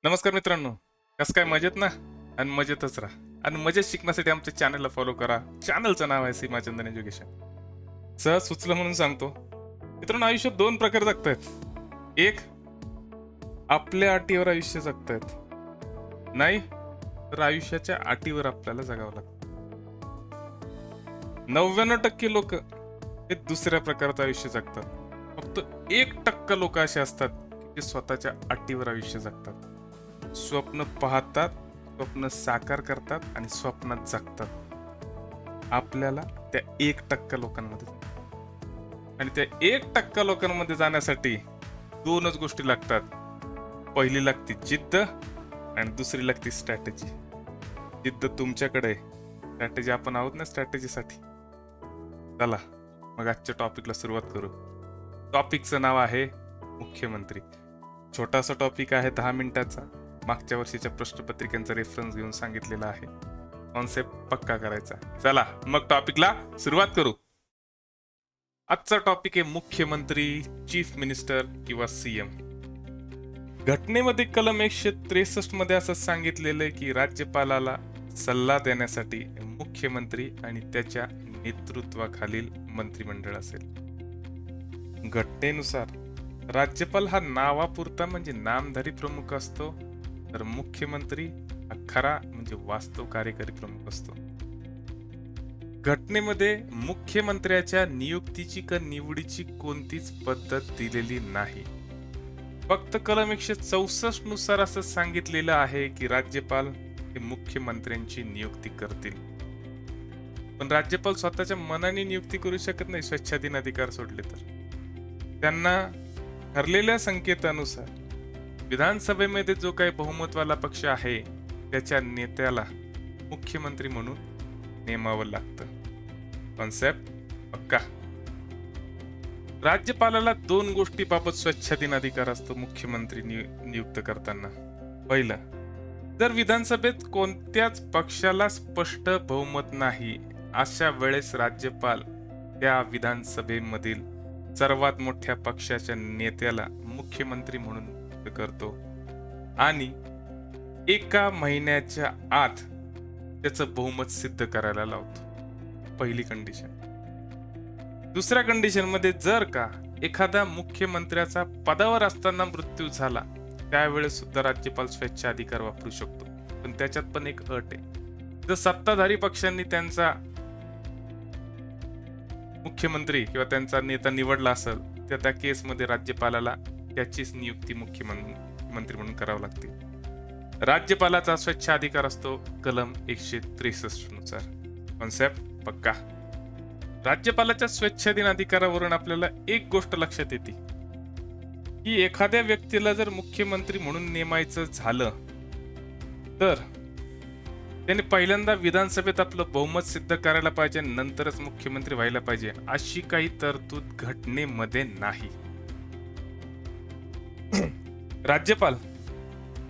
नमस्कार मित्रांनो, कसं काय मजेत ना? आणि मजेतच राहा. आणि मजेत शिकण्यासाठी आमच्या चॅनलला फॉलो करा. चॅनलचं नाव आहे सीमाचंदन एज्युकेशन. सहज सुचलं म्हणून सांगतो. मित्रांनो, आयुष्यात दोन प्रकार जगतायत. एक, आपल्या अटीवर आयुष्य जगतायत. नाही तर आयुष्याच्या अटीवर आपल्याला जगावं लागतं. 99% लोक हे दुसऱ्या प्रकारचं आयुष्य जगतात. फक्त 1% लोक असे असतात की ते स्वतःच्या अटीवर आयुष्य जगतात. स्वप्न पाहतात, स्वप्न साकार करतात आणि स्वप्नात जगतात. आपल्याला त्या 1% लोकांमध्ये आणि त्या 1% लोकांमध्ये जाण्यासाठी दोनच गोष्टी लागतात. पहिली लागते जिद्द आणि दुसरी लागते स्ट्रॅटेजी. जिद्द तुमच्याकडे आहे, स्ट्रॅटेजी आपण आहोत ना स्ट्रॅटेजीसाठी. चला मग आजच्या टॉपिकला सुरुवात करू. टॉपिकचं नाव आहे मुख्यमंत्री. छोटासा टॉपिक आहे, 10 मिनिटाचा. मागच्या वर्षीच्या प्रश्नपत्रिकांचा रेफरन्स घेऊन सांगितलेला आहे. कॉन्सेप्ट पक्का करायचा. चला मग टॉपिकला सुरुवात करू. आजचा टॉपिक आहे मुख्यमंत्री, चीफ मिनिस्टर किंवा सीएम. घटनेमध्ये कलम 163 मध्ये असं सांगितलेलं आहे की राज्यपालाला सल्ला देण्यासाठी मुख्यमंत्री आणि त्याच्या नेतृत्वाखालील मंत्रिमंडळ असेल. घटनेनुसार राज्यपाल हा नावापुरता म्हणजे नामधारी प्रमुख असतो, तर मुख्यमंत्री हा खरा म्हणजे वास्तव कार्यकारी प्रमुख असतो. घटनेमध्ये मुख्यमंत्र्याच्या नियुक्तीची का निवडीची कोणतीच पद्धत दिलेली नाही. फक्त कलम 164 नुसार असं सांगितलेलं आहे की राज्यपाल हे मुख्यमंत्र्यांची नियुक्ती करतील. पण राज्यपाल स्वतःच्या मनाने नियुक्ती करू शकत नाही स्वेच्छाधीन अधिकार सोडले तर. त्यांना ठरलेल्या संकेतानुसार विधानसभेमध्ये जो काही बहुमतवाला पक्ष आहे त्याच्या नेत्याला मुख्यमंत्री म्हणून नेमावं लागतं. कॉन्सेप्ट पक्का. राज्यपालाला दोन गोष्टीबाबत स्वेच्छाधीन अधिकार असतो मुख्यमंत्री नियुक्त करताना. पहिलं, जर विधानसभेत कोणत्याच पक्षाला स्पष्ट बहुमत नाही अशा वेळेस राज्यपाल त्या विधानसभेमधील सर्वात मोठ्या पक्षाच्या नेत्याला मुख्यमंत्री म्हणून नियुक्त करतो आणि 1 महिन्याच्या आत त्याचं बहुमत सिद्ध करायला लावतो. पहिली कंडिशन. दुसऱ्या कंडिशन मध्ये जर का एखादा मुख्यमंत्र्याचा पदावर असताना मृत्यू झाला त्यावेळेस सुद्धा राज्यपाल स्वेच्छाधिकार वापरू शकतो. पण त्याच्यात पण एक अट आहे. जर सत्ताधारी पक्षांनी त्यांचा मुख्यमंत्री किंवा त्यांचा नेता निवडला असेल तर त्या केसमध्ये राज्यपालाला त्याचीच नियुक्ती मुख्यमंत्री म्हणून करावी लागते. राज्यपालाचा स्वेच्छाधिकार असतो कलम 163 नुसार. कॉन्सेप्ट पक्का. राज्यपालाच्या स्वेच्छाधीन अधिकारावरून आपल्याला एक गोष्ट लक्षात येते की एखाद्या व्यक्तीला जर मुख्यमंत्री म्हणून नेमायचं झालं तर त्याने पहिल्यांदा विधानसभेत आपलं बहुमत सिद्ध करायला पाहिजे, नंतरच मुख्यमंत्री व्हायला पाहिजे अशी काही तरतूद घटनेमध्ये नाही. राज्यपाल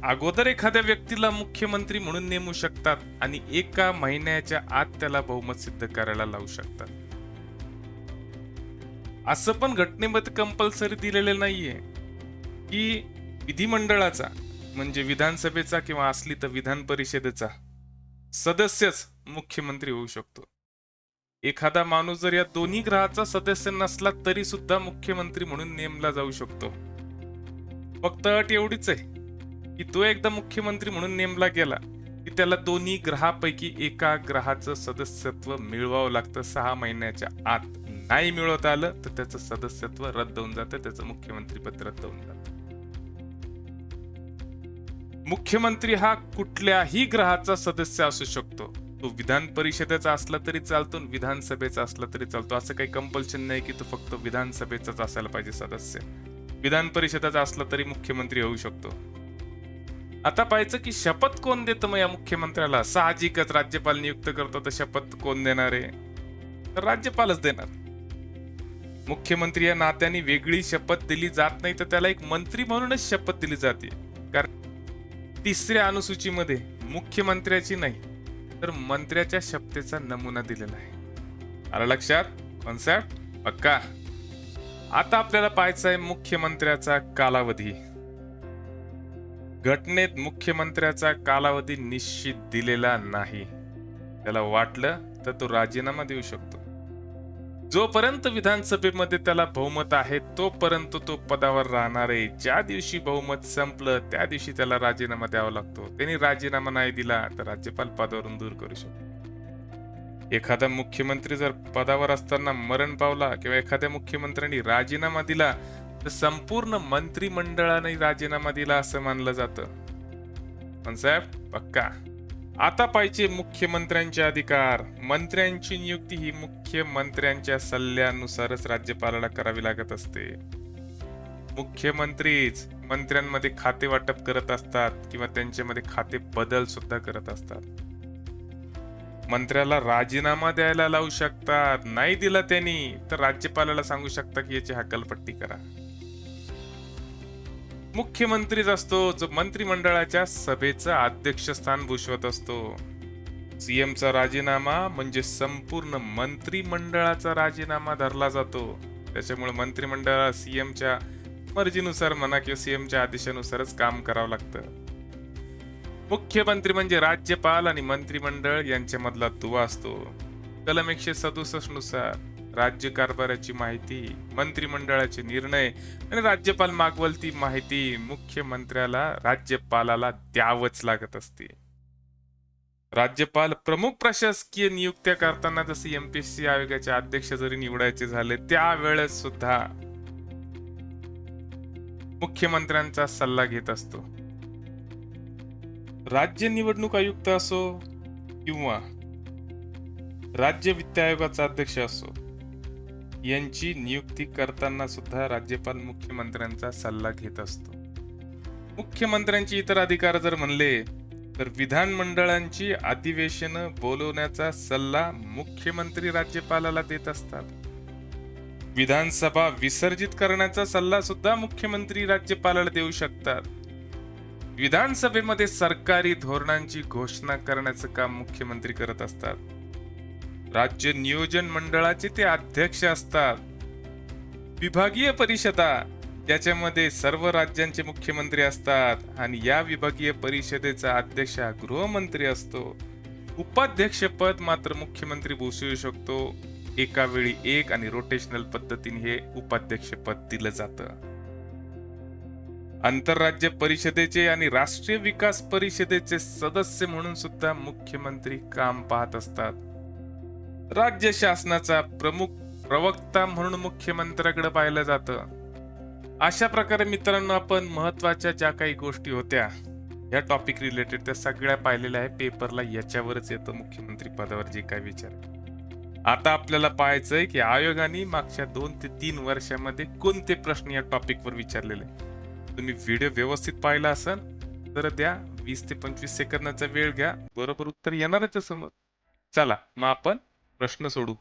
अगोदर एखाद्या व्यक्तीला मुख्यमंत्री म्हणून नेमू शकतात आणि 1 महिन्याच्या आत त्याला बहुमत सिद्ध करायला लावू शकतात. असं पण घटनेमध्ये कंपल्सरी दिलेलं नाहीये की विधिमंडळाचा म्हणजे विधानसभेचा किंवा असली तर विधान परिषदेचा सदस्यच मुख्यमंत्री होऊ शकतो. एखादा माणूस जर या दोन्ही ग्रहाचा सदस्य नसला तरी सुद्धा मुख्यमंत्री म्हणून नेमला जाऊ शकतो. फक्त अट एवढीच आहे की तो एकदा मुख्यमंत्री म्हणून नेमला गेला की त्याला दोन्ही ग्रहापैकी एका ग्रहाचं सदस्यत्व मिळवावं लागतं 6 महिन्याच्या आत. नाही मिळवता आलं तर त्याचं सदस्यत्व रद्द होऊन जातं, त्याचं मुख्यमंत्री पद रद्द होऊन जातं. मुख्यमंत्री हा कुठल्याही ग्रहाचा सदस्य असू शकतो. तो विधान परिषदेचा असला तरी चालतो, विधानसभेचा असला तरी चालतो. असं काही कंपल्शन नाही की तो फक्त विधानसभेचाच असायला पाहिजे सदस्य. विधान परिषदेचा असला तरी मुख्यमंत्री होऊ शकतो. आता पाहायचं की शपथ कोण देतं मग या मुख्यमंत्र्याला. साहजिकच राज्यपाल नियुक्त करतो तर शपथ कोण देणार आहे, तर राज्यपालच देणार. मुख्यमंत्री या नात्याने वेगळी शपथ दिली जात नाही, तर त्याला एक मंत्री म्हणूनच शपथ दिली जाते. कारण 3ऱ्या अनुसूचीमध्ये मुख्यमंत्र्याची नाही तर मंत्र्याच्या शपथेचा नमुना दिलेला आहे. आलं लक्षात? कॉन्सेप्ट पक्का. आता आपल्याला पाहायचा आहे मुख्यमंत्र्याचा कालावधी. घटनेत मुख्यमंत्र्याचा कालावधी निश्चित दिलेला नाही. त्याला वाटलं तर तो राजीनामा देऊ शकतो. जोपर्यंत विधानसभेमध्ये त्याला बहुमत आहे, तोपर्यंत तो पदावर राहणार आहे. ज्या दिवशी बहुमत संपलं, त्या दिवशी त्याला राजीनामा द्यावा लागतो. त्यांनी राजीनामा नाही दिला, तर राज्यपाल पदावरून दूर करू शकतो. एखादा मुख्यमंत्री जर पदावर असताना मरण पावला किंवा एखाद्या मुख्यमंत्र्यांनी राजीनामा दिला, तर संपूर्ण मंत्रिमंडळाने राजीनामा दिला असं मानलं जातं. पण साहेब, पक्का. आता पाहिजे मुख्यमंत्र्यांचे अधिकार. मंत्र्यांची नियुक्ती ही मुख्यमंत्र्यांच्या सल्ल्यानुसारच राज्यपालाला करावी लागत असते. मुख्यमंत्रीच मंत्र्यांमध्ये खाते वाटप करत असतात किंवा त्यांच्यामध्ये खाते बदल सुद्धा करत असतात. मंत्र्याला राजीनामा द्यायला लावू शकतात. नाही दिला त्यांनी तर राज्यपालाला सांगू शकता की याची हकालपट्टी करा. मुख्यमंत्रीच असतो जो मंत्रिमंडळाच्या सभेचं अध्यक्षस्थान भूषवत असतो. सीएमचा राजीनामा म्हणजे संपूर्ण मंत्रिमंडळाचा राजीनामा धरला जातो. त्याच्यामुळे मंत्रिमंडळाला सीएमच्या मर्जीनुसार म्हणा किंवा सीएमच्या आदेशानुसारच काम करावं लागतं. मुख्यमंत्री म्हणजे राज्यपाल आणि मंत्रिमंडळ यांच्यामधला दुवा असतो. कलम 167 नुसार राज्य कारभाराची माहिती, मंत्रिमंडळाचे निर्णय आणि राज्यपाल मागवल ती माहिती मुख्यमंत्र्याला राज्यपालाला द्यावंच लागत असते. राज्यपाल प्रमुख प्रशासकीय नियुक्त्या करताना जसे एमपीएससी आयोगाचे अध्यक्ष जरी निवडायचे झाले त्यावेळेस सुद्धा मुख्यमंत्र्यांचा सल्ला घेत असतो. राज्य निवडणूक आयुक्त असो किंवा राज्य वित्त आयोगाचा अध्यक्ष असो, यांची नियुक्ती करताना सुद्धा राज्यपाल मुख्यमंत्र्यांचा सल्ला घेत असतो. मुख्यमंत्र्यांचे इतर अधिकार जर म्हणले तर विधानमंडळांची अधिवेशनं बोलवण्याचा सल्ला मुख्यमंत्री राज्यपालाला देत असतात. विधानसभा विसर्जित करण्याचा सल्ला सुद्धा मुख्यमंत्री राज्यपालाला देऊ शकतात. विधानसभेमध्ये सरकारी धोरणांची घोषणा करण्याचं काम मुख्यमंत्री करत असतात. राज्य नियोजन मंडळाचे ते अध्यक्ष असतात. विभागीय परिषदा ज्याच्यामध्ये सर्व राज्यांचे मुख्यमंत्री असतात आणि या विभागीय परिषदेचा अध्यक्ष हा गृहमंत्री असतो. उपाध्यक्ष पद मात्र मुख्यमंत्री भूषवू शकतो. एका वेळी एक आणि रोटेशनल पद्धतीने हे उपाध्यक्ष पद दिलं जातं. आंतरराज्य परिषदेचे आणि राष्ट्रीय विकास परिषदेचे सदस्य म्हणून सुद्धा मुख्यमंत्री काम पाहत असतात. राज्य शासनाचा प्रमुख प्रवक्ता म्हणून मुख्यमंत्र्याकडे पाहिलं जातं. अशा प्रकारे मित्रांनो आपण महत्वाच्या ज्या काही गोष्टी होत्या या टॉपिक रिलेटेड त्या सगळ्या पाहिलेल्या आहे. पेपरला याच्यावरच येतं मुख्यमंत्री पदावर जे काय विचार. आता आपल्याला पाहायचंय की आयोगाने मागच्या 2 ते 3 वर्षामध्ये कोणते प्रश्न या टॉपिकवर विचारलेले. तुम्ही व्हिडिओ व्यवस्थित पाहिला असेल तर द्या 20 ते 25 सेकंदाचा वेळ घ्या, बरोबर उत्तर येणारच आहे समोर. चला मग आपण प्रश्न सोडू.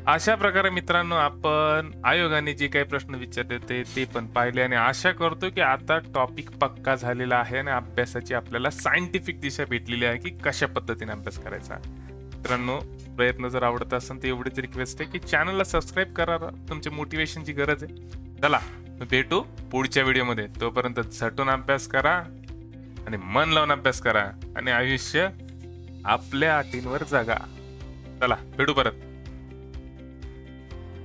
अशा प्रकारे मित्रांनो आपण आयोगाने जे काही प्रश्न विचारले ते पण पाहिले आणि आशा करतो की आता टॉपिक पक्का झालेला आहे आणि अभ्यासाची आपल्याला सायंटिफिक दिशा भेटलेली आहे की कशा पद्धतीने अभ्यास करायचा. मित्रांनो, प्रयत्न जर आवडत असेल तर एवढीच रिक्वेस्ट आहे की चॅनलला सबस्क्राईब करा. तुमच्या मोटिवेशनची गरज आहे. चला भेटू पुढच्या व्हिडिओमध्ये. तोपर्यंत झटून अभ्यास करा आणि मन लावून अभ्यास करा आणि आयुष्य आपल्या अटींवर जगा. चला भेटू परत.